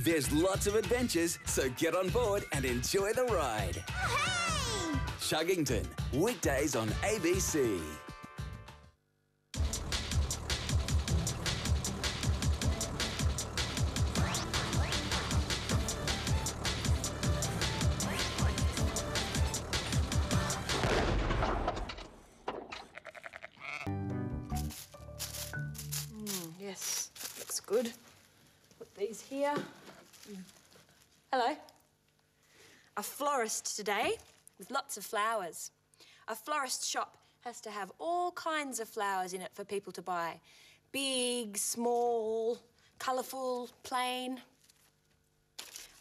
There's lots of adventures, so get on board and enjoy the ride. Hey! Chuggington, weekdays on ABC. Yes, that looks good. Put these here. Hello. A florist today with lots of flowers. A florist shop has to have all kinds of flowers in it for people to buy. Big, small, colourful, plain.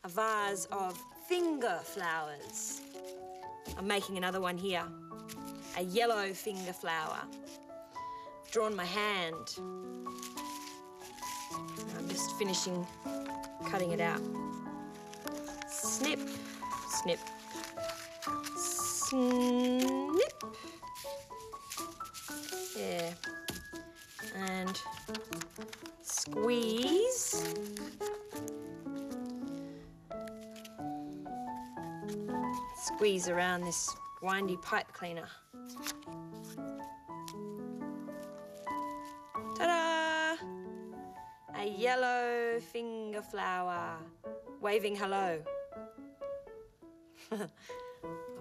A vase of finger flowers. I'm making another one here. A yellow finger flower. Drawn my hand. I'm just finishing cutting it out. Snip, snip, snip. Yeah. And squeeze. Squeeze around this windy pipe cleaner. Ta-da! A yellow finger flower, waving hello. I'll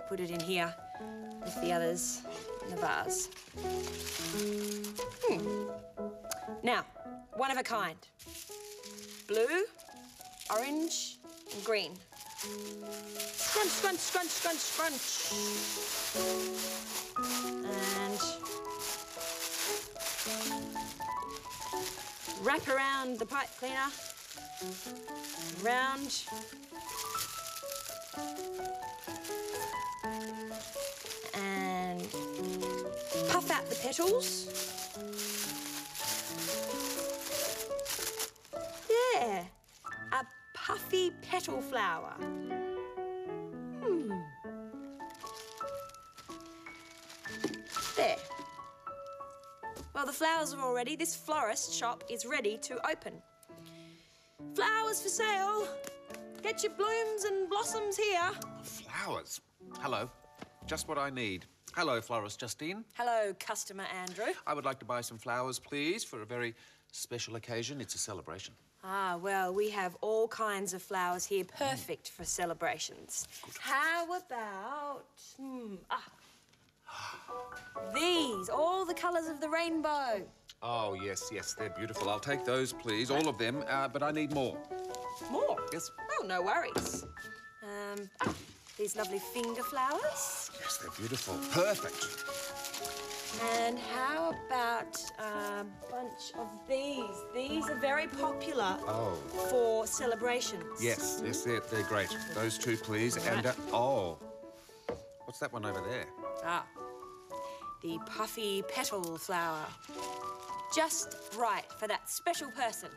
put it in here with the others in the vase. Now, one of a kind. Blue, orange, and green. Scrunch, scrunch, scrunch, scrunch, scrunch. And wrap around the pipe cleaner. Round. And puff out the petals. Yeah, a puffy petal flower. There. Well, the flowers are all ready. This florist shop is ready to open. Flowers for sale. Get your blooms and blossoms here. Flowers? Hello. Just what I need. Hello, Florist Justine. Hello, customer Andrew. I would like to buy some flowers, please, for a very special occasion. It's a celebration. Ah, well, we have all kinds of flowers here, perfect for celebrations. Good. How about... these, all the colours of the rainbow. Oh, yes, yes, they're beautiful. I'll take those, please, all of them, but I need more. More? Yes. Oh, no worries. These lovely finger flowers. Yes, they're beautiful. Perfect. And how about a bunch of these? These are very popular for celebrations. Yes, yes, they're great. Those two, please. Right. And, oh, what's that one over there? Ah, the puffy petal flower. Just right for that special person.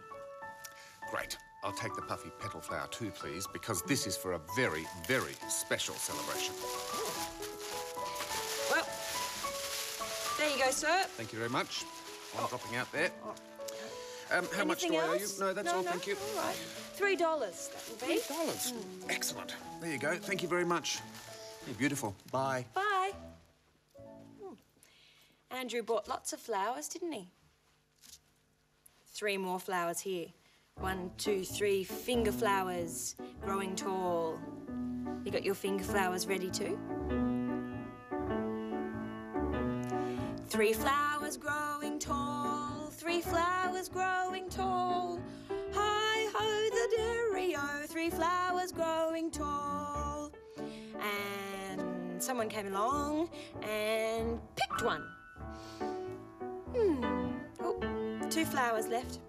Great. I'll take the puffy petal flower too, please, because this is for a very, very special celebration. Well, there you go, sir. Thank you very much. One dropping out there. How much do I owe you? No, that's all, thank you. All right. $3, that will be. $3? Excellent. There you go. Thank you very much. You're beautiful. Bye. Bye. Andrew bought lots of flowers, didn't he? 3 more flowers here. 1, 2, 3 finger flowers growing tall. You got your finger flowers ready too? 3 flowers growing tall, 3 flowers growing tall. Hi-ho the dairy-o, 3 flowers growing tall. And someone came along and picked one. Oh, 2 flowers left.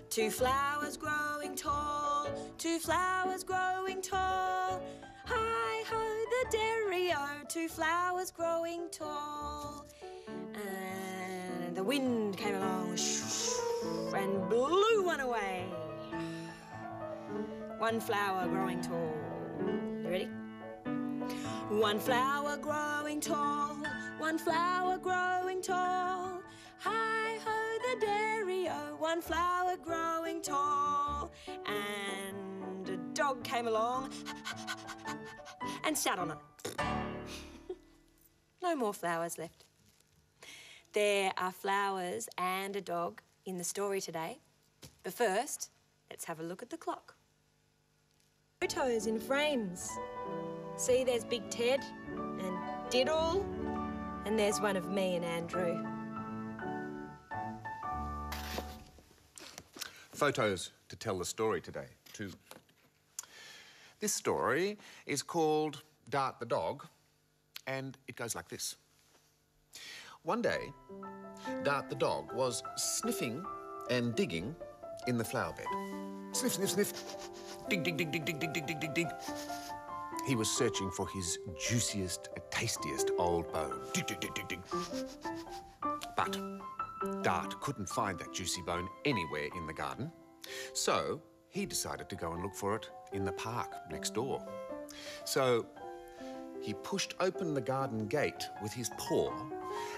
2 flowers growing tall, 2 flowers growing tall. Hi-ho the dairy-o, 2 flowers growing tall. And the wind came along and blew one away. 1 flower growing tall. You ready? 1 flower growing tall, 1 flower growing tall. Hi-ho the dairy-o, 1 flower growing tall. And dog came along and sat on it. No more flowers left. There are flowers and a dog in the story today. But first, let's have a look at the clock. Photos in frames. See, there's Big Ted and Diddle, and there's one of me and Andrew. Photos to tell the story today, too. This story is called Dart the Dog, and it goes like this. One day, Dart the dog was sniffing and digging in the flower bed. Sniff, sniff, sniff. Dig, dig, dig, dig, dig, dig, dig, dig, dig, dig. He was searching for his juiciest, tastiest old bone. Dig, dig, dig, dig, dig. But Dart couldn't find that juicy bone anywhere in the garden, so he decided to go and look for it in the park next door. So he pushed open the garden gate with his paw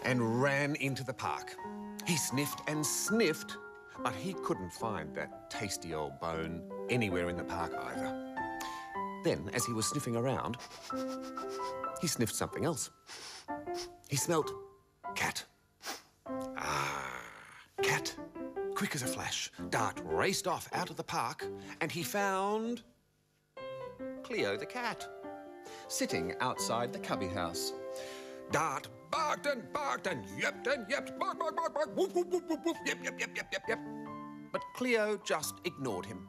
and ran into the park. He sniffed and sniffed, but he couldn't find that tasty old bone anywhere in the park either. Then, as he was sniffing around, he sniffed something else. He smelt cat. Cat. Quick as a flash, Dart raced off out of the park and he found Cleo the cat, sitting outside the cubby house. Dart barked and yepped and yepped. Bark, bark, bark, bark. Woof, woof, woof, woof, woof. Yep, yep, yep, yep, yep, yep. But Cleo just ignored him.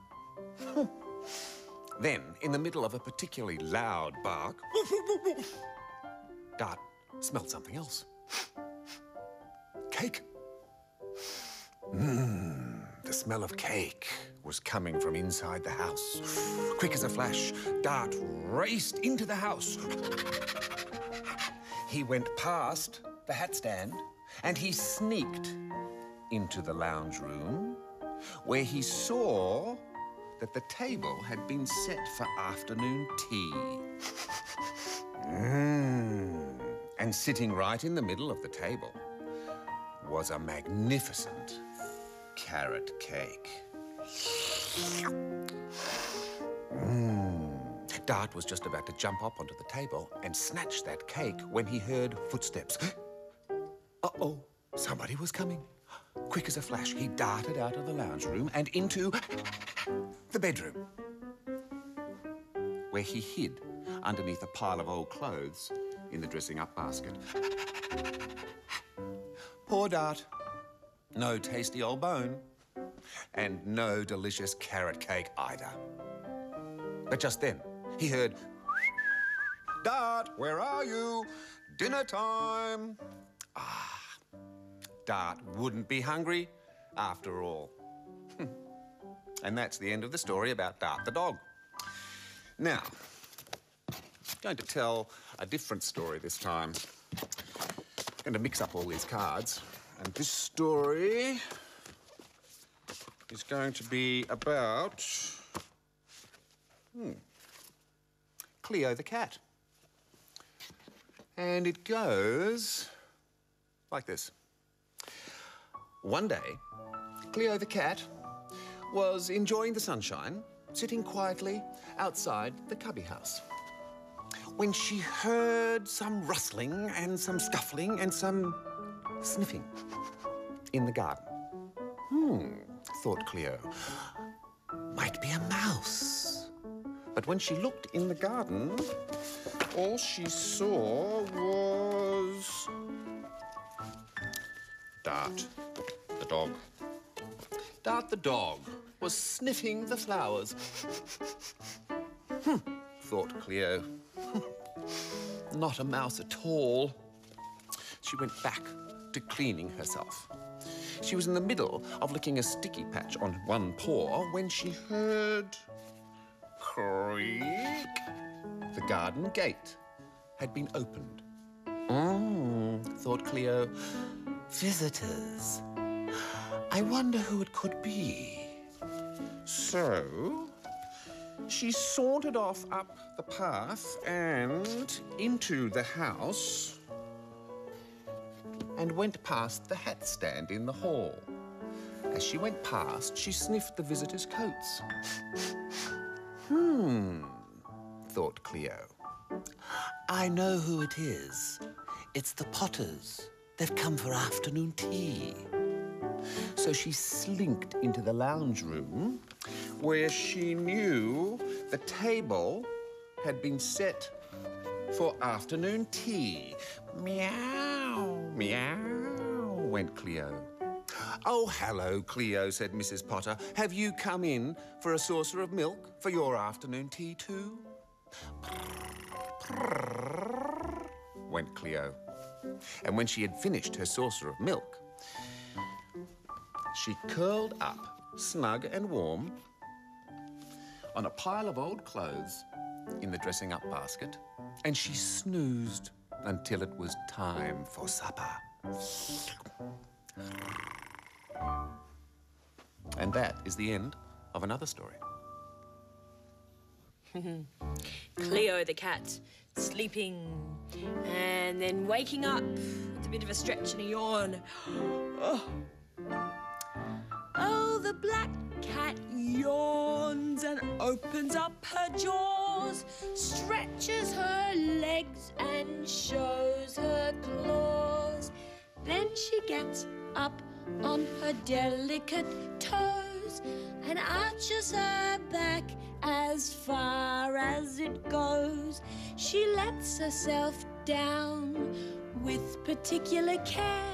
Then, in the middle of a particularly loud bark, woof, woof, woof, woof, Dart smelled something else. Cake. The smell of cake was coming from inside the house. Quick as a flash, Dart raced into the house. He went past the hat stand and he sneaked into the lounge room where he saw that the table had been set for afternoon tea. And sitting right in the middle of the table was a magnificent carrot cake. Dart was just about to jump up onto the table and snatch that cake when he heard footsteps. Uh-oh, somebody was coming. Quick as a flash, he darted out of the lounge room and into the bedroom, where he hid underneath a pile of old clothes in the dressing-up basket. Poor Dart. No tasty old bone, and no delicious carrot cake either. But just then, he heard, Dart, where are you? Dinner time. Dart wouldn't be hungry after all. And that's the end of the story about Dart the dog. Now, I'm going to tell a different story this time. I'm going to mix up all these cards. And this story is going to be about Cleo the cat. And it goes like this. One day, Cleo the cat was enjoying the sunshine, sitting quietly outside the cubby house, when she heard some rustling and some scuffling and some sniffing in the garden. Thought Cleo. Might be a mouse. But when she looked in the garden, all she saw was Dart the dog. Dart the dog was sniffing the flowers. Thought Cleo. Not a mouse at all. She went back to cleaning herself. She was in the middle of licking a sticky patch on one paw when she heard creak. The garden gate had been opened. Thought Cleo. Visitors. I wonder who it could be. So she sauntered off up the path and into the house and went past the hat stand in the hall. As she went past, she sniffed the visitors' coats. thought Cleo. I know who it is. It's the Potters. They've come for afternoon tea. So she slinked into the lounge room where she knew the table had been set for afternoon tea. Meow, meow, went Cleo. Oh, hello, Cleo, said Mrs. Potter. Have you come in for a saucer of milk for your afternoon tea too? Went Cleo. And when she had finished her saucer of milk, she curled up, snug and warm, on a pile of old clothes in the dressing-up basket, and she snoozed until it was time for supper. And that is the end of another story. Cleo the cat, sleeping and then waking up with a bit of a stretch and a yawn. Oh, the black cat yawns and opens up her jaws, stretches her legs and shows her claws. Then she gets up on her delicate toes and arches her back as far as it goes. She lets herself down with particular care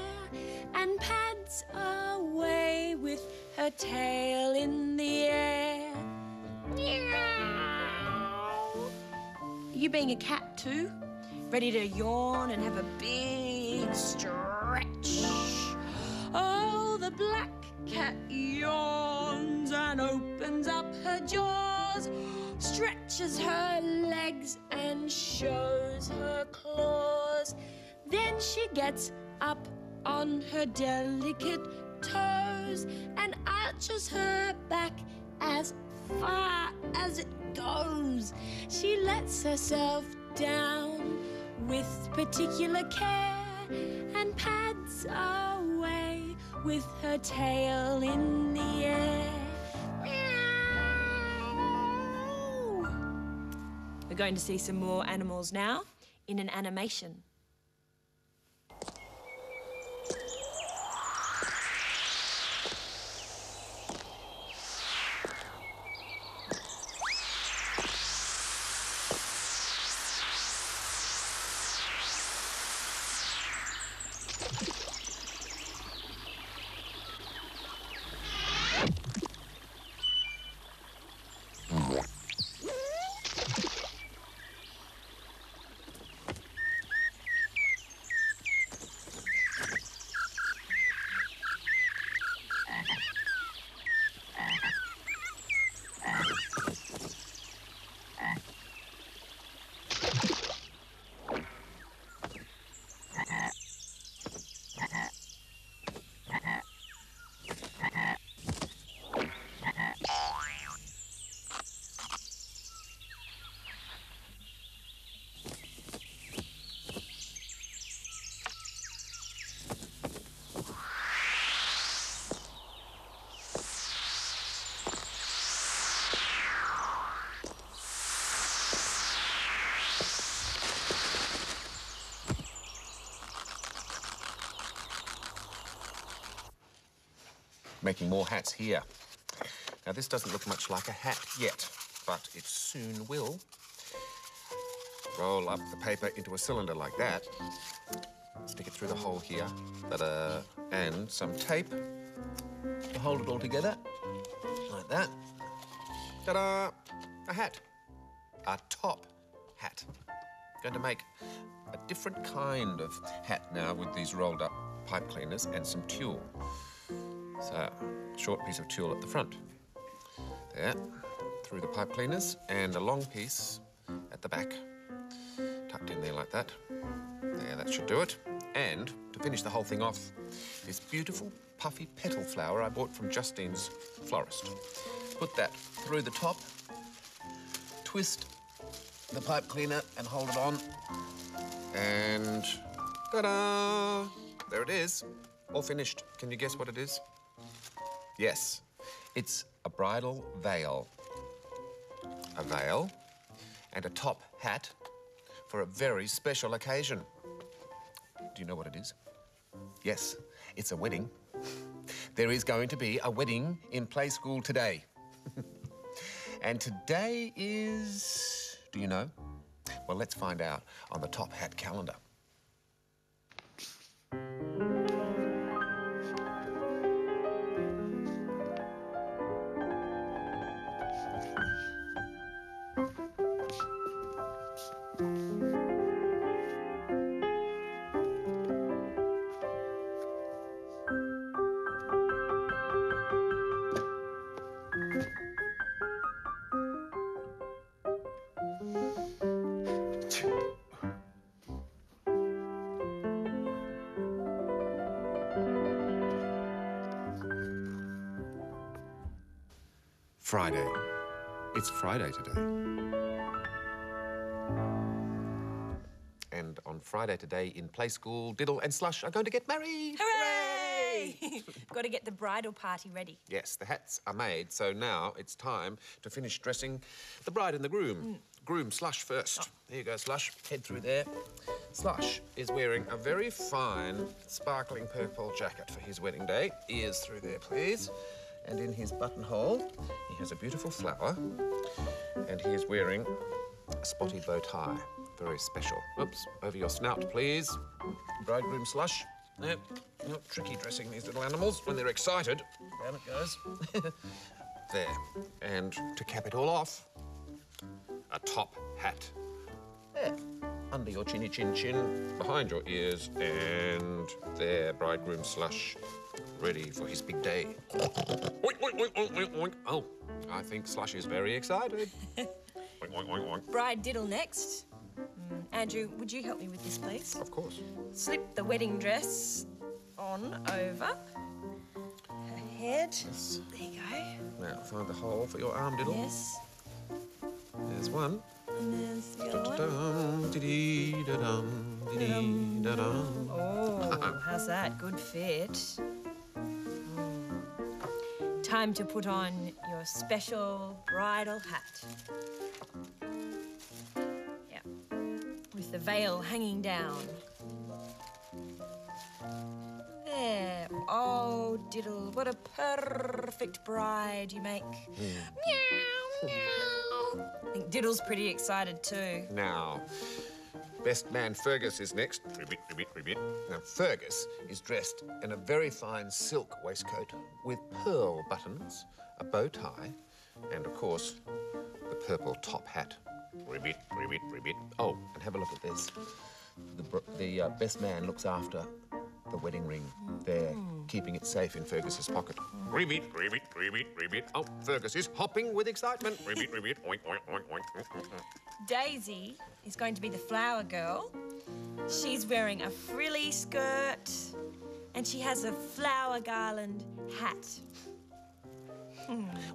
and pads away with her tail in the air. Meow. You being a cat too? Ready to yawn and have a big stretch? Oh, the black cat yawns and opens up her jaws, stretches her legs and shows her claws. Then she gets up on her delicate toes and arches her back as far as it goes. She lets herself down with particular care and pads away with her tail in the air. Meow. We're going to see some more animals now in an animation. Making more hats here. Now, this doesn't look much like a hat yet, but it soon will. Roll up the paper into a cylinder like that. Stick it through the hole here. Ta-da! And some tape to hold it all together, like that. Ta-da! A hat. A top hat. Going to make a different kind of hat now with these rolled up pipe cleaners and some tulle. So, a short piece of tulle at the front. There, through the pipe cleaners, and a long piece at the back. Tucked in there like that. There, that should do it. And, to finish the whole thing off, this beautiful puffy petal flower I bought from Justine's florist. Put that through the top, twist the pipe cleaner and hold it on. And, ta-da! There it is. All finished. Can you guess what it is? Yes, it's a bridal veil. a veil, and a top hat for a very special occasion. Do you know what it is? Yes, it's a wedding. There is going to be a wedding in Play School today. And today is... do you know? Well, let's find out on the Top Hat calendar. Friday. It's Friday today. And on Friday today in Play School, Diddle and Slush are going to get married. Hooray! Got to get the bridal party ready. Yes, the hats are made, so now it's time to finish dressing the bride and the groom. Groom, Slush first. There you go, Slush. Head through there. Slush is wearing a very fine, sparkling purple jacket for his wedding day. Ears through there, please. And in his buttonhole, he has a beautiful flower. And he is wearing a spotty bow tie. Very special. Oops, over your snout, please. Bridegroom Slush. Yep, tricky dressing these little animals when they're excited. Down it goes. There. And to cap it all off, a top hat. There. Under your chinny chin chin, behind your ears, and there, Bridegroom Slush, ready for his big day. Oink, oink, oink, oink, oink, oink. Oh, I think Slush is very excited. Oink, oink, oink, oink. Bride Diddle next. Andrew, would you help me with this, please? Of course. Slip the wedding dress on over her head. Yes. There you go. Now, find the hole for your arm, Diddle. Yes. There's one. And there's the other one. Da-da-dum, dee-dee-da-dum, dee-dee-da-dum. Oh, how's that? Good fit. Time to put on your special bridal hat. Yeah. With the veil hanging down. There. Oh, Diddle, what a perfect bride you make. Meow, meow. I think Diddle's pretty excited too. Now, best man Fergus is next. Ribbit, ribbit, ribbit. Now, Fergus is dressed in a very fine silk waistcoat with pearl buttons, a bow tie, and, of course, the purple top hat. Ribbit, ribbit, ribbit. Oh, and have a look at this. The best man looks after the wedding ring there, keeping it safe in Fergus's pocket. Ribbit, ribbit, ribbit, ribbit. Oh, Fergus is hopping with excitement. Ribbit, ribbit, oink, oink, oink, oink. Daisy is going to be the flower girl. She's wearing a frilly skirt and she has a flower garland hat.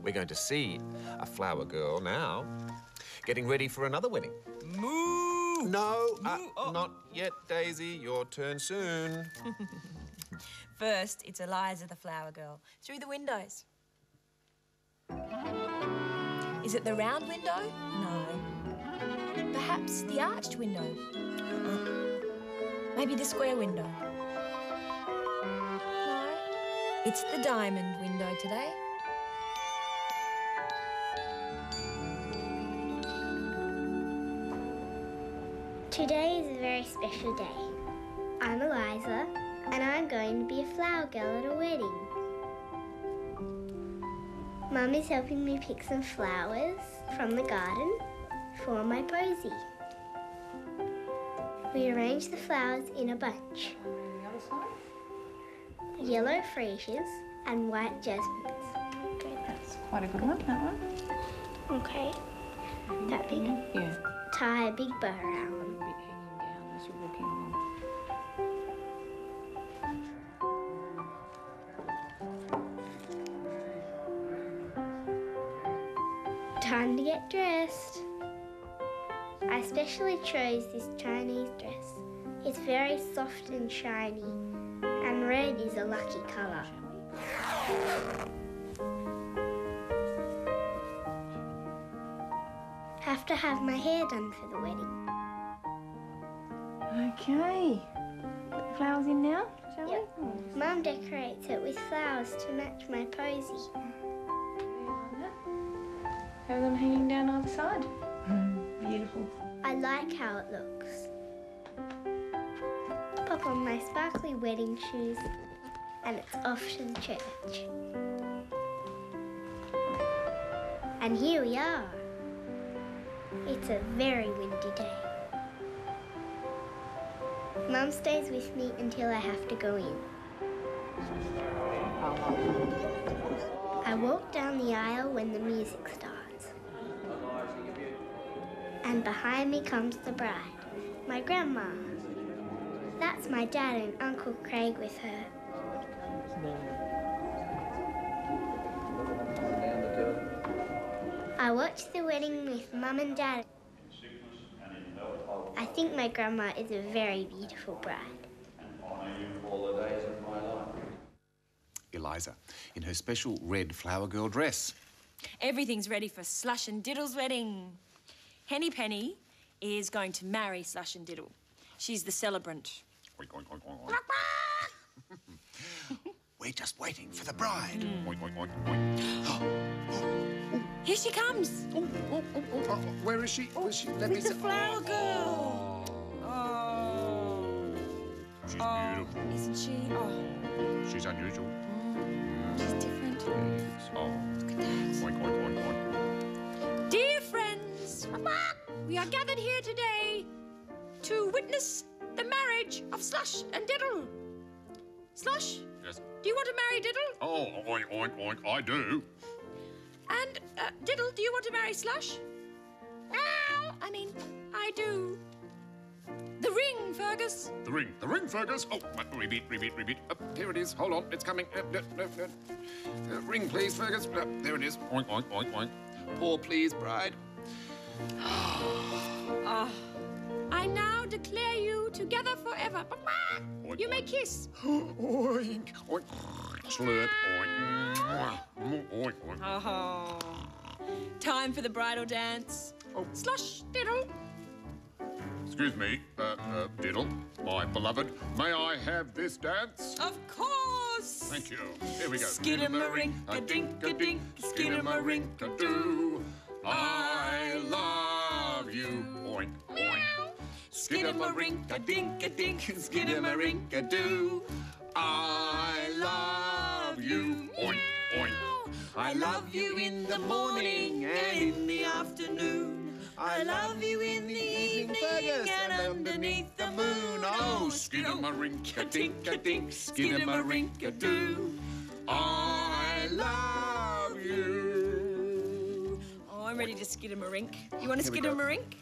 We're going to see a flower girl now getting ready for another wedding. Moo! No, not yet, Daisy. Your turn soon. First, it's Eliza the flower girl. Through the windows. Is it the round window? No. Perhaps the arched window? Maybe the square window? No. It's the diamond window today. Today is a very special day. I'm Eliza, and I'm going to be a flower girl at a wedding. Mum is helping me pick some flowers from the garden for my posy. We arrange the flowers in a bunch. Yellow freesias and white jasmines. Okay, That's quite a good one, that one. okay. That big. Yeah. Tie a big bow around them. A bit hanging down as you're walking along. Time to get dressed. I specially chose this Chinese dress. It's very soft and shiny, and red is a lucky colour. have to have my hair done for the wedding. Okay. Put the flowers in now, shall Yep. we? Mum decorates it with flowers to match my posy. Have them hanging down either side. Beautiful. I like how it looks. Pop on my sparkly wedding shoes and it's off to the church. And here we are. It's a very windy day. Mum stays with me until I have to go in. I walk down the aisle when the music starts. And behind me comes the bride, my grandma. That's my dad and Uncle Craig with her. I watched the wedding with Mum and Dad. I think my grandma is a very beautiful bride. Eliza, in her special red flower girl dress. Everything's ready for Slush and Diddle's wedding. Henny Penny is going to marry Slush and Diddle. She's the celebrant. Oink, oink, oink, oink, oink. We're just waiting for the bride. Oink, oink, oink, oink. Here she comes. Where is she? With the flower girl. Oh. She's beautiful. Isn't she? Oh, She's unusual. she's different. Oh. Look at that. Oink, oink, oink, oink. Dear friends, we are gathered here today to witness the marriage of Slush and Diddle. Slush, Yes. do you want to marry Diddle? Oh, oink, oink, oink, I do. And Diddle, do you want to marry Slush? I do. The ring, Fergus. The ring, Fergus. Oh, repeat. Here it is. Hold on, it's coming. No. Ring, please, Fergus. There it is. Oink, oink, oink, oink. Pour, please, bride. I now declare you together forever. Oink, You may oink. kiss. Oink, oink. Slurp, oink. Oink, oink. Oh. Time for the bridal dance. Oh. Slush, Diddle. Excuse me, Diddle, my beloved. May I have this dance? Of course. Thank you. Here we go. Skidamarinka-dink-a-dink, Skidamarinka-doo. I love you. Oink, oink. Skidamarinka-dink-a-dink, Skidamarinka-doo. I love you. Oink, oink. I love you in the morning and in the afternoon. I love you in the evening and underneath the moon. Oh, skidamarinka-dink-a-dink, skidamarinka-doo. I love you. Oh, I'm ready to skidamarink. You want to Here we go. skidamarink?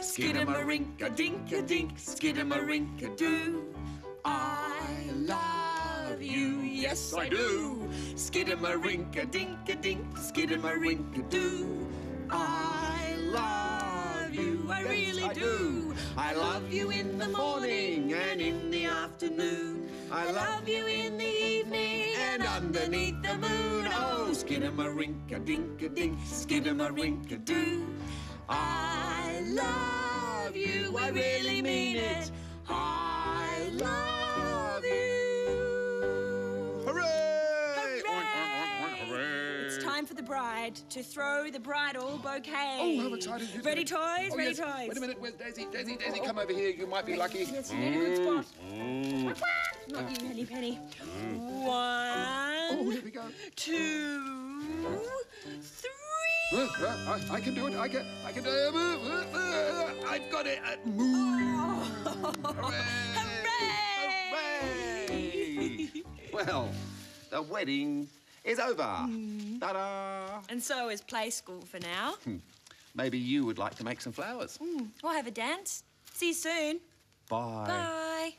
Skidamarinka-dink-a-dink, skidamarinka-doo. I love you, yes I do. Skidamarinka-dink-a-dink, skidamarinka-doo. I love you, I really do. I love you in the morning and in the afternoon. I love you in the evening and underneath the moon. Oh, skidamarinka-dink-a-dink, skidamarinka-doo. I love you, I really mean it. I love you. Hooray! Oink, oink, oink, oink, hooray. It's time for the bride to throw the bridal bouquet. Oh, how exciting. Who's Ready gonna- toys? Oh, Ready yes. toys? Wait a minute, where's Daisy? Daisy, come over here. You might be lucky. Yes, you're in a good spot. Not you, Henny Penny. Oh, One, here we go. 2, 3. I can do it. I can I've got it. Move. Hooray! Well, the wedding is over. Ta-da! And so is play school for now. Maybe you would like to make some flowers. We'll have a dance. See you soon. Bye. Bye.